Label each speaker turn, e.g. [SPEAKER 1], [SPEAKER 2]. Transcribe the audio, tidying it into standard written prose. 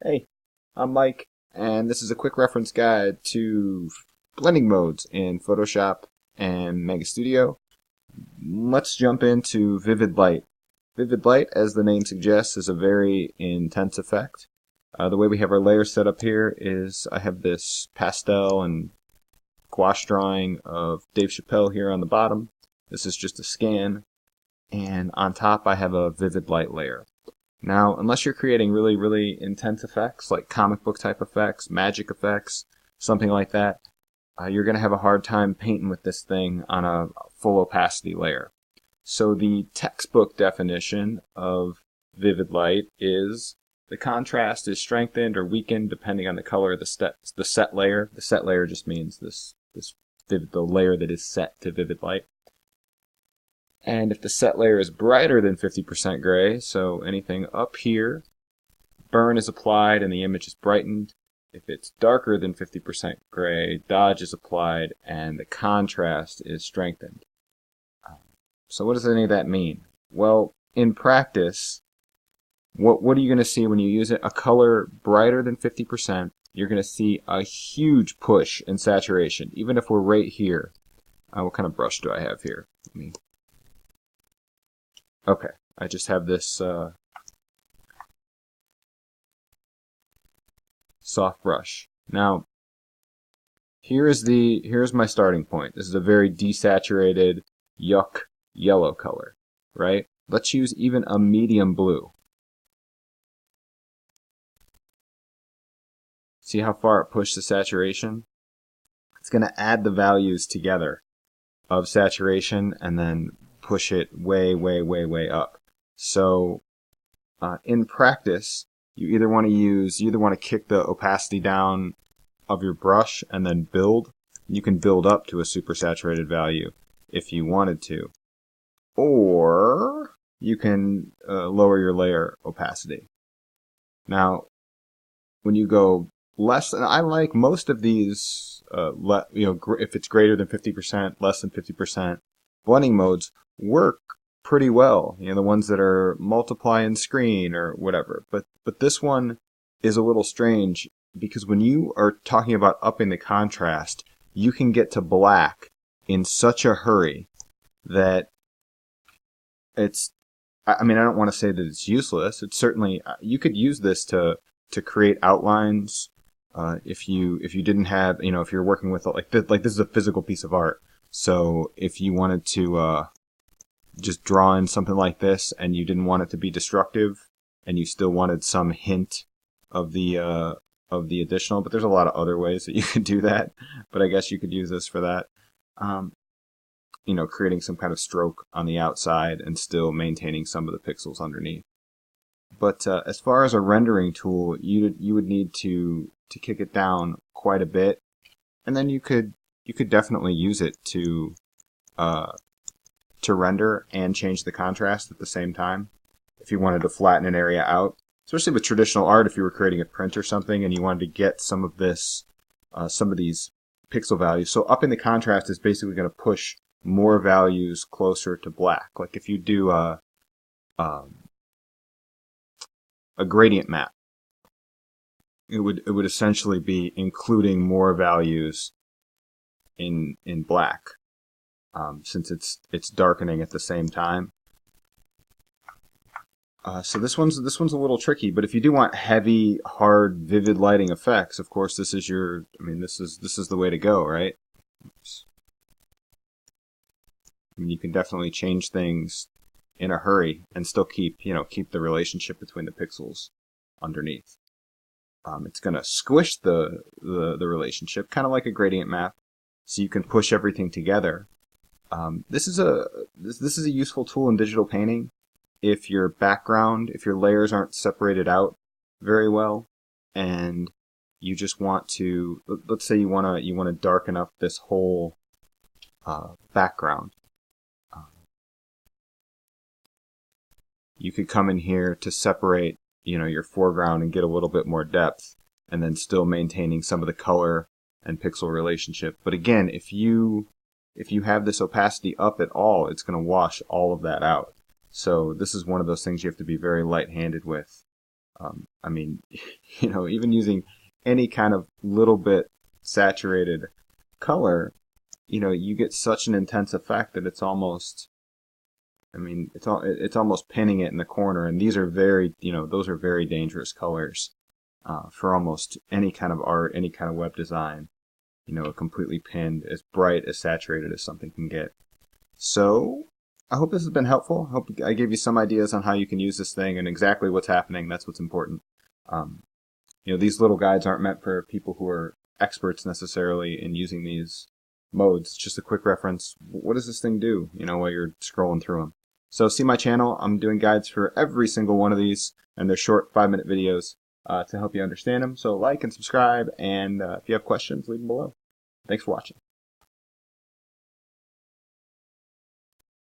[SPEAKER 1] Hey, I'm Mike, and this is a quick reference guide to blending modes in Photoshop and Mega Studio. Let's jump into Vivid Light. Vivid Light, as the name suggests, is a very intense effect. The way we have our layers set up here is I have this pastel and gouache drawing of Dave Chappelle here on the bottom. This is just a scan, and on top I have a Vivid Light layer. Now, unless you're creating really intense effects, like comic book type effects, magic effects, something like that, you're going to have a hard time painting with this thing on a full opacity layer. So the textbook definition of vivid light is the contrast is strengthened or weakened depending on the color of the set layer. The set layer just means the layer that is set to vivid light. And if the set layer is brighter than 50% gray, so anything up here, burn is applied and the image is brightened. If it's darker than 50% gray, dodge is applied and the contrast is strengthened. So what does any of that mean? Well, in practice, what are you going to see when you use it? A color brighter than 50%, you're going to see a huge push in saturation, even if we're right here. What kind of brush do I have here? Okay, I just have this soft brush. Now, here's my starting point. This is a very desaturated, yuck yellow color, right? Let's use even a medium blue. See how far it pushed the saturation? It's going to add the values together of saturation and then push it way up. So in practice, you either want to kick the opacity down of your brush and then build. You can build up to a super saturated value if you wanted to, or you can lower your layer opacity. Now, when you go less, and I like most of these, if it's greater than 50%, less than 50%, blending modes work pretty well. The ones that are multiply and screen or whatever. But this one is a little strange because when you are talking about upping the contrast, you can get to black in such a hurry that it's, I don't want to say that it's useless. It's certainly, you could use this to create outlines. If you didn't have, if you're working with like this is a physical piece of art. So if you wanted to just draw in something like this and you didn't want it to be destructive and you still wanted some hint of the additional, but there's a lot of other ways that you could do that, but I guess you could use this for that. Creating some kind of stroke on the outside and still maintaining some of the pixels underneath. But as far as a rendering tool, you would need to kick it down quite a bit, and then you could definitely use it to render and change the contrast at the same time if you wanted to flatten an area out, especially with traditional art. If you were creating a print or something and you wanted to get some of these pixel values, so upping the contrast is basically going to push more values closer to black. Like if you do a gradient map, it would essentially be including more values in black, since it's darkening at the same time. So this one's a little tricky, but if you do want heavy, hard, vivid lighting effects, of course this is this is the way to go, right? Oops. You can definitely change things in a hurry and still keep the relationship between the pixels underneath. It's going to squish the relationship, kind of like a gradient map, so you can push everything together. This is a useful tool in digital painting if your layers aren't separated out very well, and you just want to, let's say you want to darken up this whole background. You could come in here to separate your foreground and get a little bit more depth, and then still maintaining some of the color and pixel relationship. But again, if you have this opacity up at all, it's going to wash all of that out. So this is one of those things you have to be very light-handed with. I mean, even using any kind of little bit saturated color, you get such an intense effect that it's almost, it's almost pinning it in the corner. And these are those are very dangerous colors for almost any kind of art, any kind of web design. Completely pinned, as bright, as saturated as something can get. So, I hope this has been helpful. I hope I gave you some ideas on how you can use this thing and exactly what's happening. That's what's important. These little guides aren't meant for people who are experts necessarily in using these modes. It's just a quick reference. What does this thing do, while you're scrolling through them? So see my channel. I'm doing guides for every single one of these, and they're short 5-minute videos to help you understand them. So like and subscribe, and if you have questions, leave them below. Thanks for watching.